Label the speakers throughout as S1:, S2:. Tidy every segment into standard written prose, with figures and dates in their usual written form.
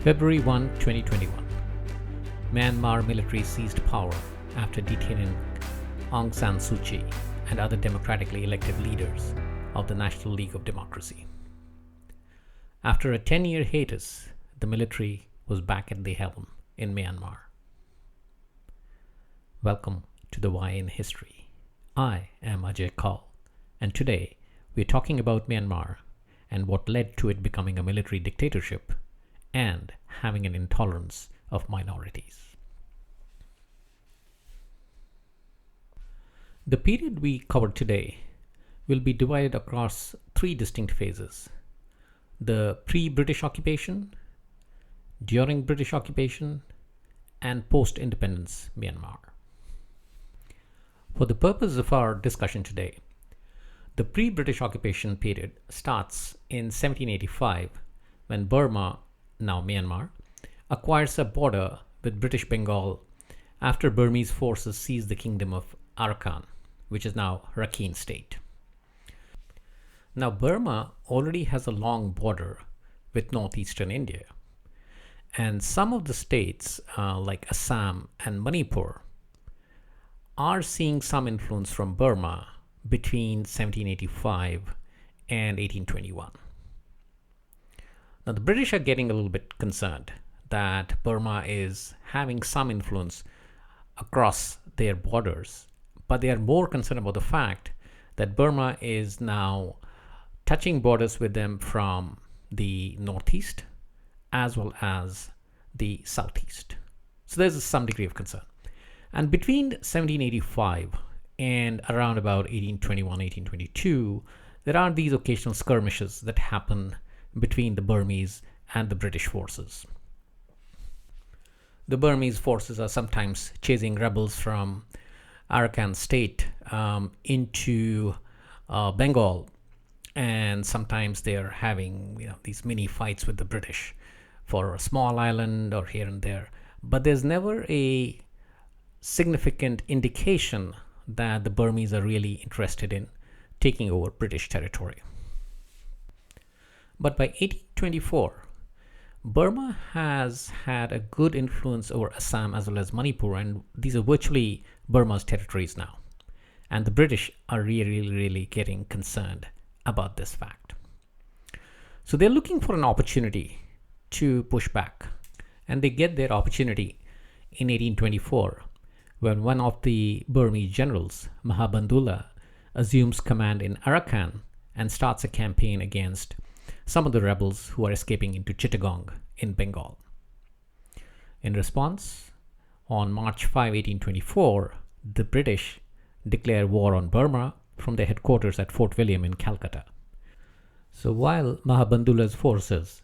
S1: February 1, 2021, Myanmar military seized power after detaining Aung San Suu Kyi and other democratically elected leaders of the National League of Democracy. After a 10-year hiatus, the military was back at the helm in Myanmar. Welcome to the Why in History. I am Ajay Kaul, and today we're talking about Myanmar and what led to it becoming a military dictatorship and having an intolerance of minorities. The period we cover today will be divided across three distinct phases: the pre-British occupation, during British occupation, and post-independence Myanmar. For the purpose of our discussion today, the pre-British occupation period starts in 1785 when Burma, now Myanmar, acquires a border with British Bengal after Burmese forces seized the kingdom of Arakan, which is now Rakhine State. Now, Burma already has a long border with northeastern India, and some of the states like Assam and Manipur are seeing some influence from Burma between 1785 and 1821. Now, the British are getting a little bit concerned that Burma is having some influence across their borders, but they are more concerned about the fact that Burma is now touching borders with them from the northeast as well as the southeast. So there's some degree of concern. And between 1785 and around about 1821, 1822, there are these occasional skirmishes that happen between the Burmese and the British forces. The Burmese forces are sometimes chasing rebels from Arakan state into Bengal, and sometimes they're having these mini fights with the British for a small island or here and there. But there's never a significant indication that the Burmese are really interested in taking over British territory. But by 1824, Burma has had a good influence over Assam as well as Manipur, and these are virtually Burma's territories now. And the British are really getting concerned about this fact. So they're looking for an opportunity to push back, and they get their opportunity in 1824 when one of the Burmese generals, Mahabandula, assumes command in Arakan and starts a campaign against some of the rebels who are escaping into Chittagong in Bengal. In response, on March 5, 1824, the British declare war on Burma from their headquarters at Fort William in Calcutta. So while Mahabandula's forces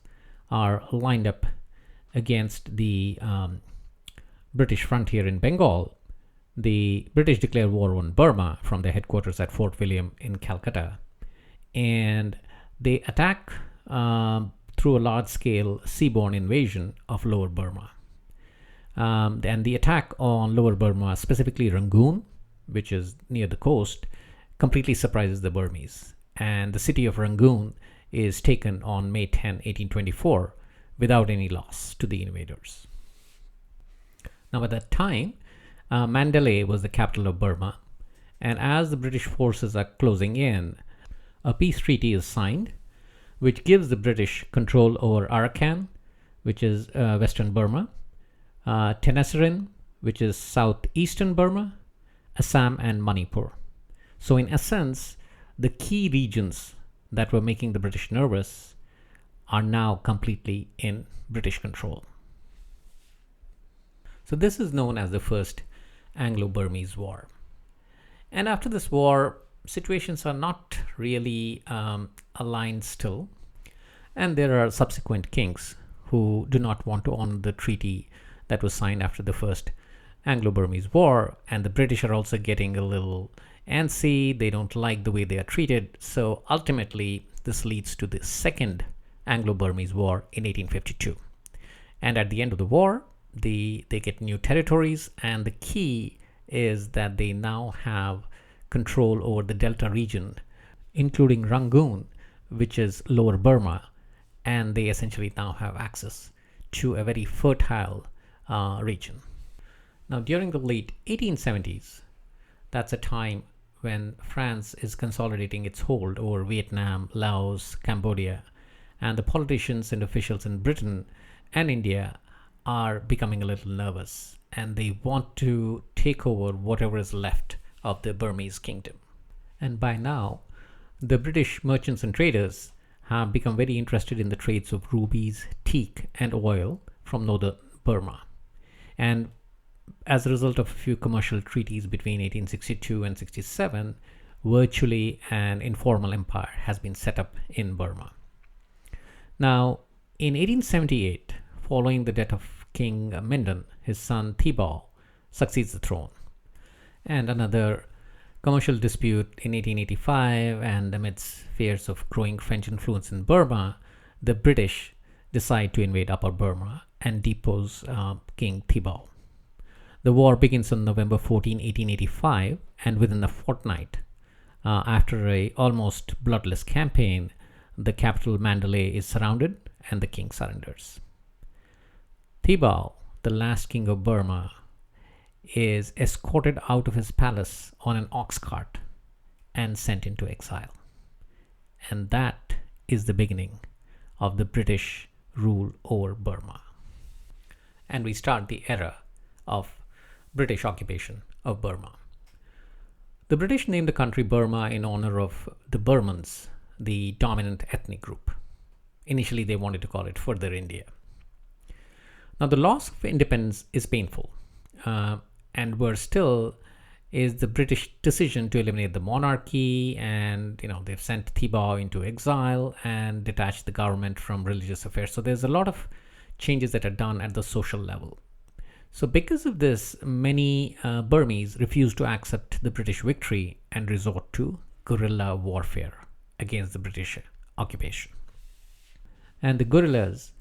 S1: are lined up against the British frontier in Bengal, the British declare war on Burma from their headquarters at Fort William in Calcutta, and they attack through a large-scale seaborne invasion of Lower Burma. And the attack on Lower Burma, specifically Rangoon, which is near the coast, completely surprises the Burmese. And the city of Rangoon is taken on May 10, 1824, without any loss to the invaders. Now, at that time, Mandalay was the capital of Burma, and as the British forces are closing in, a peace treaty is signed, which gives the British control over Arakan, which is western Burma, Tenasserim, which is southeastern Burma, Assam, and Manipur. So in essence, the key regions that were making the British nervous are now completely in British control. So this is known as the First Anglo-Burmese War. And after this war, situations are not really aligned still, and there are subsequent kings who do not want to honor the treaty that was signed after the First Anglo-Burmese War, and the British are also getting a little antsy. They don't like the way they are treated, so ultimately this leads to the Second Anglo-Burmese War in 1852. And at the end of the war, they get new territories, and the key is that they now have control over the Delta region, including Rangoon, which is Lower Burma, and they essentially now have access to a very fertile region. Now, during the late 1870s, that's a time when France is consolidating its hold over Vietnam, Laos, Cambodia, and the politicians and officials in Britain and India are becoming a little nervous, and they want to take over whatever is left of the Burmese kingdom. And by now, the British merchants and traders have become very interested in the trades of rubies, teak, and oil from northern Burma. And as a result of a few commercial treaties between 1862 and 67, virtually an informal empire has been set up in Burma. Now, in 1878, following the death of King Mindon, his son Thibaw succeeds the throne. And another commercial dispute in 1885, and amidst fears of growing French influence in Burma, the British decide to invade Upper Burma and depose King Thibaw. The war begins on November 14, 1885, and within a fortnight, after a almost bloodless campaign, the capital Mandalay is surrounded and the king surrenders. Thibaw, the last king of Burma, is escorted out of his palace on an ox cart and sent into exile. And that is the beginning of the British rule over Burma. And we start the era of British occupation of Burma. The British named the country Burma in honor of the Burmans, the dominant ethnic group. Initially, they wanted to call it Further India. Now, the loss of independence is painful, and worse still is the British decision to eliminate the monarchy, and they've sent Thibaw into exile and detached the government from religious affairs. So there's a lot of changes that are done at the social level. So because of this, many Burmese refuse to accept the British victory and resort to guerrilla warfare against the British occupation. And the guerrillas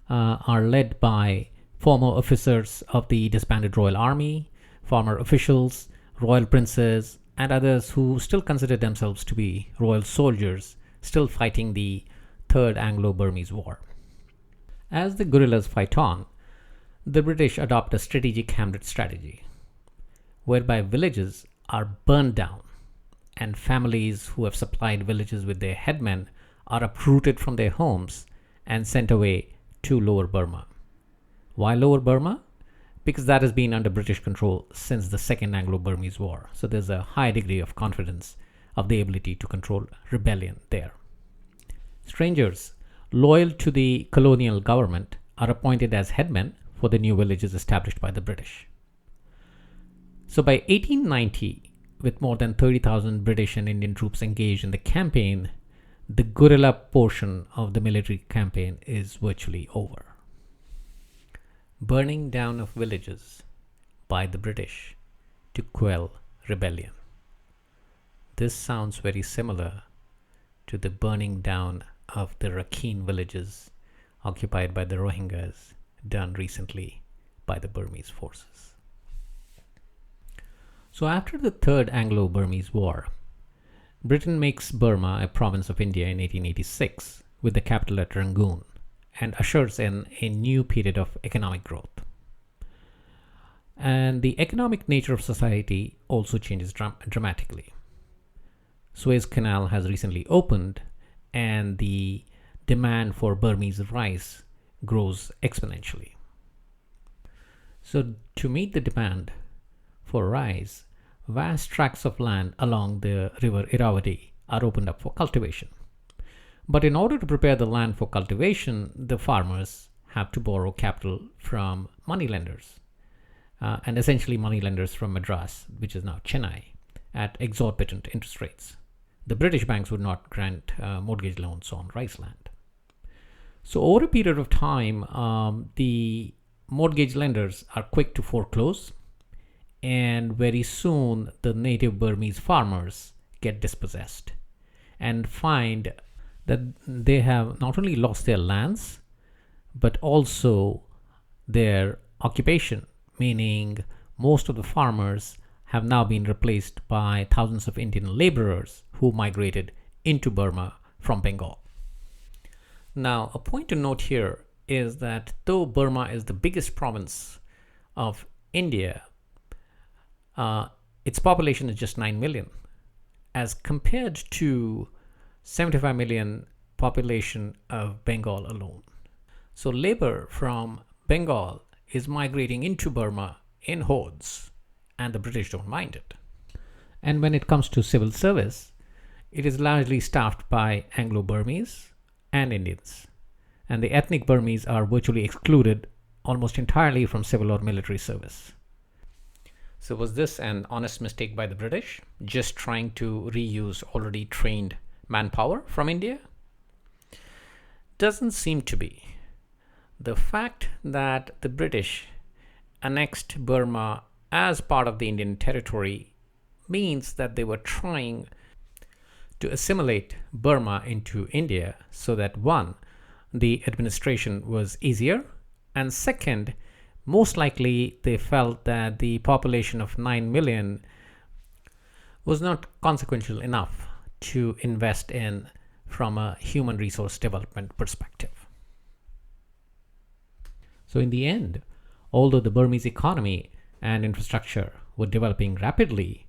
S1: are led by former officers of the disbanded Royal Army, former officials, royal princes, and others who still consider themselves to be royal soldiers, still fighting the Third Anglo-Burmese War. As the guerrillas fight on, the British adopt a strategic hamlet strategy, whereby villages are burned down and families who have supplied villages with their headmen are uprooted from their homes and sent away to Lower Burma. Why Lower Burma? Because that has been under British control since the Second Anglo-Burmese War. So there's a high degree of confidence of the ability to control rebellion there. Strangers loyal to the colonial government are appointed as headmen for the new villages established by the British. So by 1890, with more than 30,000 British and Indian troops engaged in the campaign, the guerrilla portion of the military campaign is virtually over. Burning down of villages by the British to quell rebellion. This sounds very similar to the burning down of the Rakhine villages occupied by the Rohingyas done recently by the Burmese forces. So after the Third Anglo-Burmese War, Britain makes Burma a province of India in 1886 with the capital at Rangoon and ushers in a new period of economic growth. And the economic nature of society also changes dramatically. Suez Canal has recently opened and the demand for Burmese rice grows exponentially. So to meet the demand for rice, vast tracts of land along the river Irrawaddy are opened up for cultivation. But in order to prepare the land for cultivation, the farmers have to borrow capital from moneylenders, and essentially moneylenders from Madras, which is now Chennai, at exorbitant interest rates. The British banks would not grant mortgage loans on rice land. So over a period of time, the mortgage lenders are quick to foreclose, and very soon the native Burmese farmers get dispossessed and find that they have not only lost their lands, but also their occupation, meaning most of the farmers have now been replaced by thousands of Indian laborers who migrated into Burma from Bengal. Now, a point to note here is that though Burma is the biggest province of India, its population is just 9 million, as compared to 75 million population of Bengal alone. So labor from Bengal is migrating into Burma in hordes, and the British don't mind it. And when it comes to civil service, it is largely staffed by Anglo-Burmese and Indians. And the ethnic Burmese are virtually excluded almost entirely from civil or military service. So was this an honest mistake by the British, just trying to reuse already trained manpower from India? Doesn't seem to be. The fact that the British annexed Burma as part of the Indian territory means that they were trying to assimilate Burma into India so that one, the administration was easier, and second, most likely they felt that the population of 9 million was not consequential enough to invest in from a human resource development perspective. So in the end, although the Burmese economy and infrastructure were developing rapidly,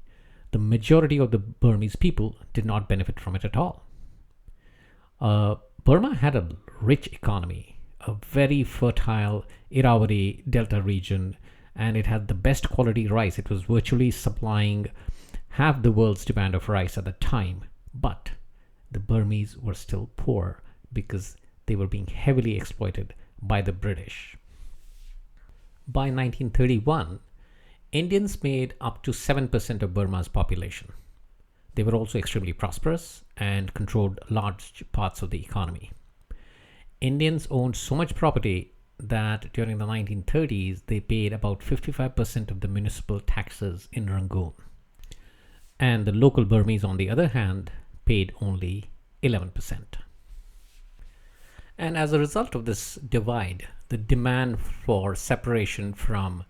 S1: the majority of the Burmese people did not benefit from it at all. Burma had a rich economy, a very fertile Irrawaddy Delta region, and it had the best quality rice. It was virtually supplying half the world's demand of rice at the time. But the Burmese were still poor because they were being heavily exploited by the British. By 1931, Indians made up to 7% of Burma's population. They were also extremely prosperous and controlled large parts of the economy. Indians owned so much property that during the 1930s, they paid about 55% of the municipal taxes in Rangoon. And the local Burmese, on the other hand, paid only 11%. And as a result of this divide, the demand for separation from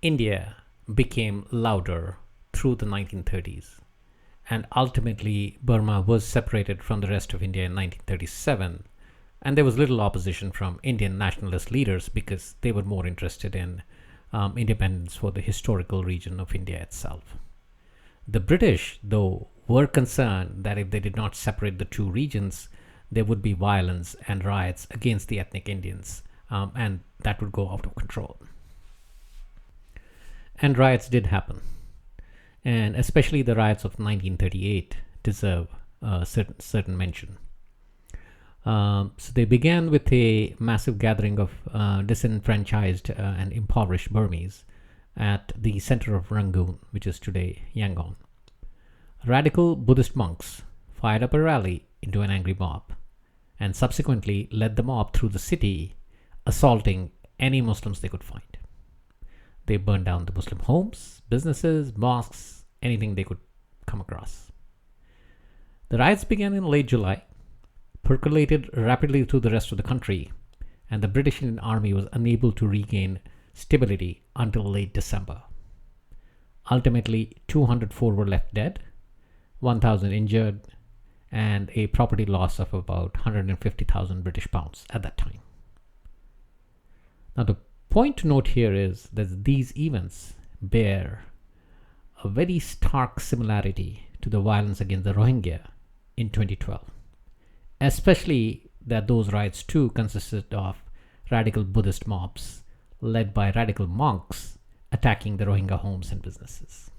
S1: India became louder through the 1930s. And ultimately, Burma was separated from the rest of India in 1937. And there was little opposition from Indian nationalist leaders because they were more interested in independence for the historical region of India itself. The British, though, were concerned that if they did not separate the two regions, there would be violence and riots against the ethnic Indians, and that would go out of control. And riots did happen, and especially the riots of 1938 deserve certain mention. So they began with a massive gathering of disenfranchised and impoverished Burmese at the center of Rangoon, which is today Yangon. Radical Buddhist monks fired up a rally into an angry mob and subsequently led the mob through the city, assaulting any Muslims they could find. They burned down the Muslim homes, businesses, mosques, anything they could come across. The riots began in late July, percolated rapidly through the rest of the country, and the British Indian Army was unable to regain stability until late December. Ultimately, 204 were left dead, 1,000 injured, and a property loss of about 150,000 British pounds at that time. Now, the point to note here is that these events bear a very stark similarity to the violence against the Rohingya in 2012, especially that those riots too consisted of radical Buddhist mobs led by radical monks attacking the Rohingya homes and businesses.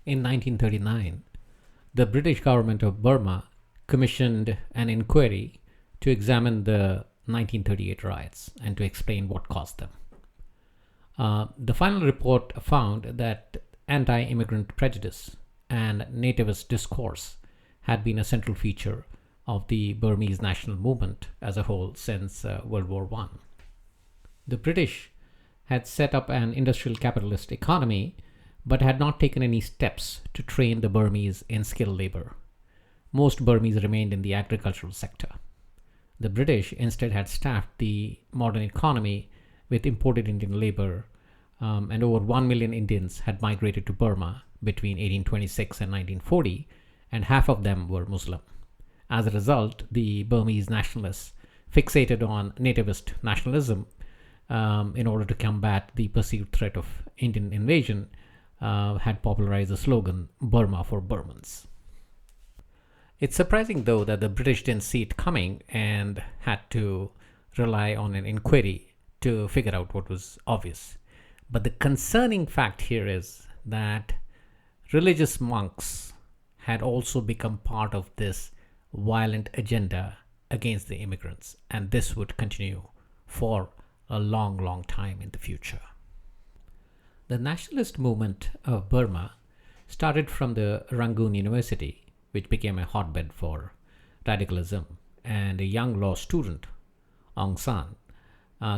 S1: In 1939, the British government of Burma commissioned an inquiry to examine the 1938 riots and to explain what caused them. The final report found that anti-immigrant prejudice and nativist discourse had been a central feature of the Burmese national movement as a whole since World War I. The British had set up an industrial capitalist economy but had not taken any steps to train the Burmese in skilled labor. Most Burmese remained in the agricultural sector. The British instead had staffed the modern economy with imported Indian labor, and over 1 million Indians had migrated to Burma between 1826 and 1940, and half of them were Muslim. As a result, the Burmese nationalists fixated on nativist nationalism in order to combat the perceived threat of Indian invasion, had popularized the slogan Burma for Burmans. It's surprising, though, that the British didn't see it coming and had to rely on an inquiry to figure out what was obvious. But the concerning fact here is that religious monks had also become part of this violent agenda against the immigrants, and this would continue for a long, long time in the future. The nationalist movement of Burma started from the Rangoon University, which became a hotbed for radicalism, and a young law student, Aung San,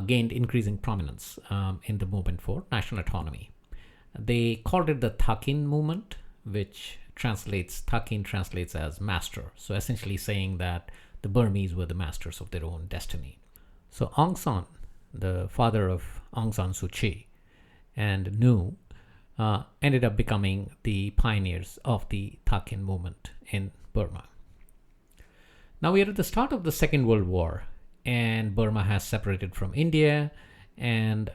S1: gained increasing prominence in the movement for national autonomy. They called it the Thakin movement, which Thakin translates as master. So essentially saying that the Burmese were the masters of their own destiny. So Aung San, the father of Aung San Suu Kyi and Nu, ended up becoming the pioneers of the Thakin movement in Burma. Now we are at the start of the Second World War, and Burma has separated from India, and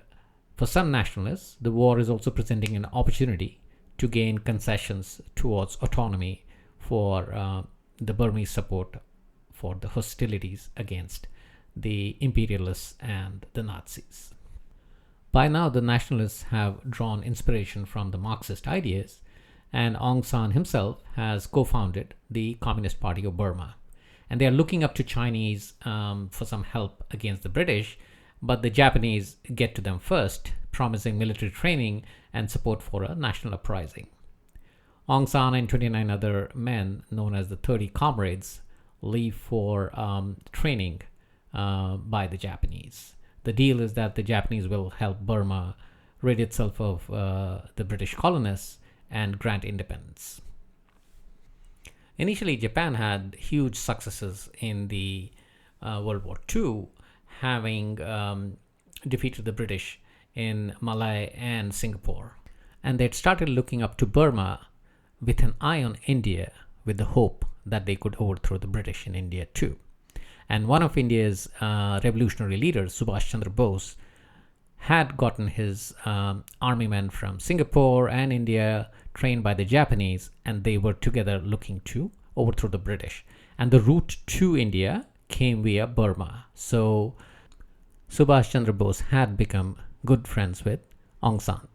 S1: for some nationalists, the war is also presenting an opportunity to gain concessions towards autonomy for the Burmese support for the hostilities against the imperialists and the Nazis. By now, the nationalists have drawn inspiration from the Marxist ideas, and Aung San himself has co-founded the Communist Party of Burma. And they are looking up to Chinese for some help against the British, but the Japanese get to them first, promising military training and support for a national uprising. Aung San and 29 other men, known as the 30 Comrades, leave for training by the Japanese. The deal is that the Japanese will help Burma rid itself of the British colonists and grant independence. Initially, Japan had huge successes in the World War II, having defeated the British in Malaya and Singapore. And they'd started looking up to Burma with an eye on India, with the hope that they could overthrow the British in India too. And one of India's revolutionary leaders, Subhash Chandra Bose, had gotten his army men from Singapore and India, trained by the Japanese, and they were together looking to overthrow the British. And the route to India came via Burma. So Subhash Chandra Bose had become good friends with Aung San.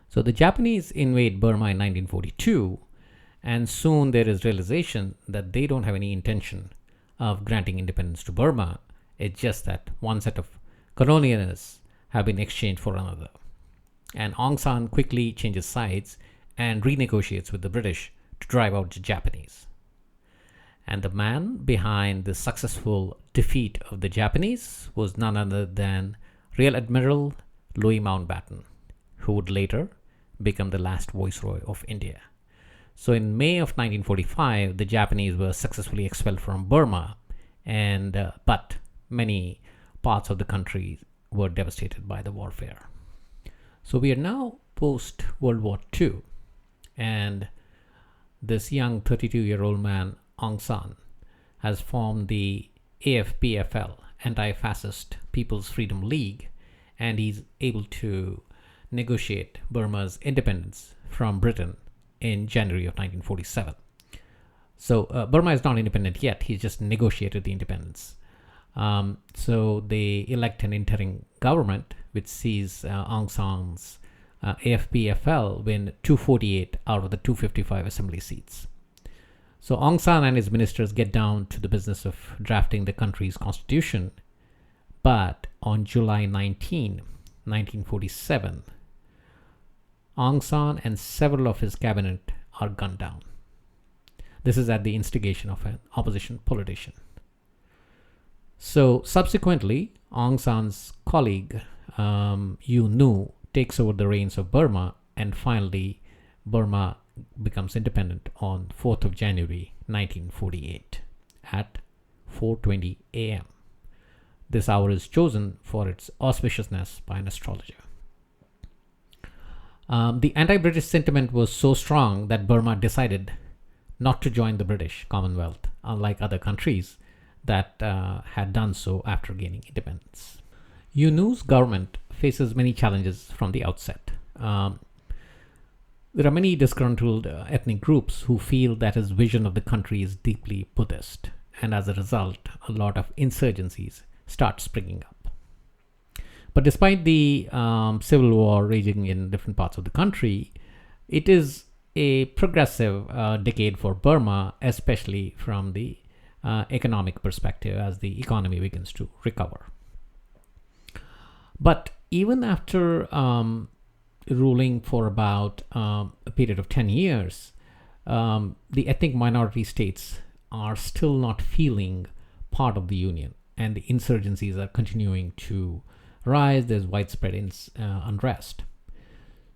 S1: So the Japanese invade Burma in 1942, and soon there is realization that they don't have any intention of granting independence to Burma. It's just that one set of colonialists have been exchanged for another. And Aung San quickly changes sides and renegotiates with the British to drive out the Japanese. And the man behind the successful defeat of the Japanese was none other than Rear Admiral Louis Mountbatten, who would later become the last Viceroy of India. So in May of 1945, the Japanese were successfully expelled from Burma, but many parts of the country were devastated by the warfare. So we are now post World War II, and this young 32-year-old man, Aung San, has formed the AFPFL, Anti-Fascist People's Freedom League, and he's able to negotiate Burma's independence from Britain in January of 1947. So Burma is not independent yet. He's just negotiated the independence. So they elect an interim government which sees Aung San's AFPFL win 248 out of the 255 assembly seats. So Aung San and his ministers get down to the business of drafting the country's constitution. But on July 19, 1947, Aung San and several of his cabinet are gunned down. This is at the instigation of an opposition politician. So subsequently, Aung San's colleague, U Nu, takes over the reins of Burma, and finally Burma becomes independent on 4th of January 1948 at 4:20 a.m. This hour is chosen for its auspiciousness by an astrologer. The anti-British sentiment was so strong that Burma decided not to join the British Commonwealth, unlike other countries that had done so after gaining independence. UNU's government faces many challenges from the outset. There are many disgruntled ethnic groups who feel that his vision of the country is deeply Buddhist, and as a result, a lot of insurgencies start springing up. But despite the civil war raging in different parts of the country, it is a progressive decade for Burma, especially from the economic perspective as the economy begins to recover. But even after ruling for about a period of 10 years, the ethnic minority states are still not feeling part of the union, and the insurgencies are continuing to rise. There's widespread unrest.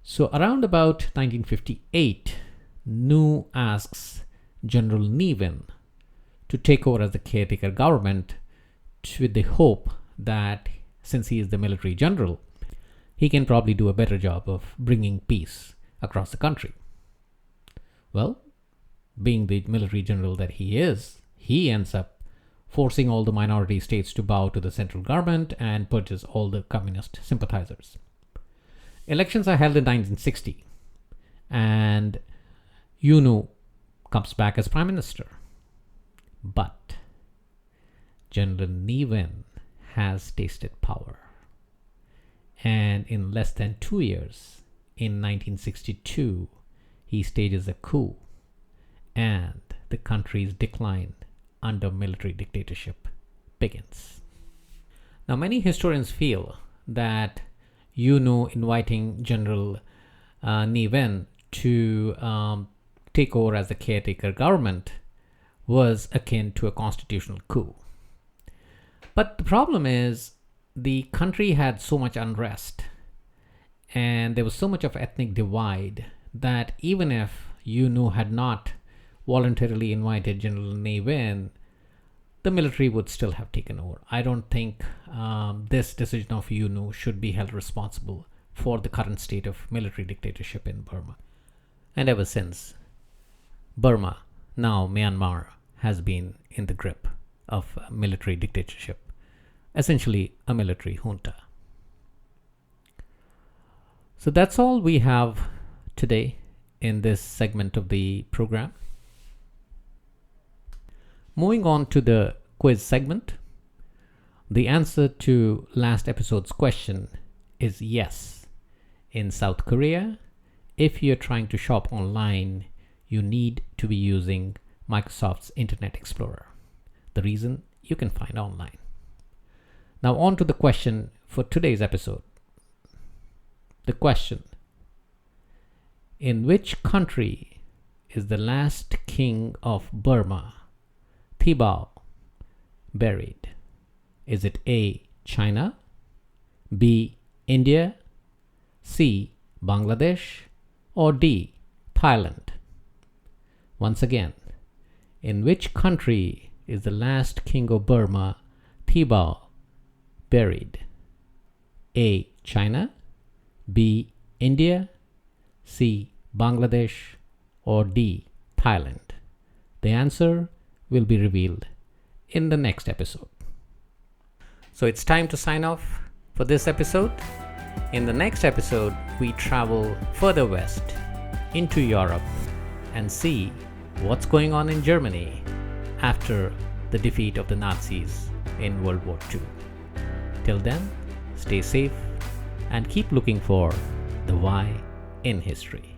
S1: So around about 1958, Nu asks General Ne Win to take over as the caretaker government with the hope that since he is the military general, he can probably do a better job of bringing peace across the country. Well, being the military general that he is, he ends up forcing all the minority states to bow to the central government and purges all the communist sympathizers. Elections are held in 1960, and UNU comes back as prime minister. But General Ne Win has tasted power. And in less than 2 years, in 1962, he stages a coup, and the country's decline under military dictatorship begins. Now, many historians feel that UNU inviting General Ne Win to take over as the caretaker government was akin to a constitutional coup. But the problem is, the country had so much unrest and there was so much of ethnic divide that even if UNU had not voluntarily invited General Ne Win, the military would still have taken over. I don't think this decision of UNU should be held responsible for the current state of military dictatorship in Burma. And ever since, Burma, now Myanmar, has been in the grip of military dictatorship, essentially a military junta. So that's all we have today in this segment of the program. Moving on to the quiz segment. The answer to last episode's question is yes. In South Korea, if you're trying to shop online, you need to be using Microsoft's Internet Explorer. The reason you can find online. Now on to the question for today's episode. The question: in which country is the last king of Burma, Thibaw, buried? Is it A, China, B, India, C, Bangladesh, or D, Thailand? Once again, in which country is the last king of Burma, Thibaw, buried? A, China, B, India, C, Bangladesh, or D, Thailand? The answer will be revealed in the next episode. So it's time to sign off for this episode. In the next episode, we travel further west into Europe and see what's going on in Germany after the defeat of the Nazis in World War II. Till then, stay safe and keep looking for the why in history.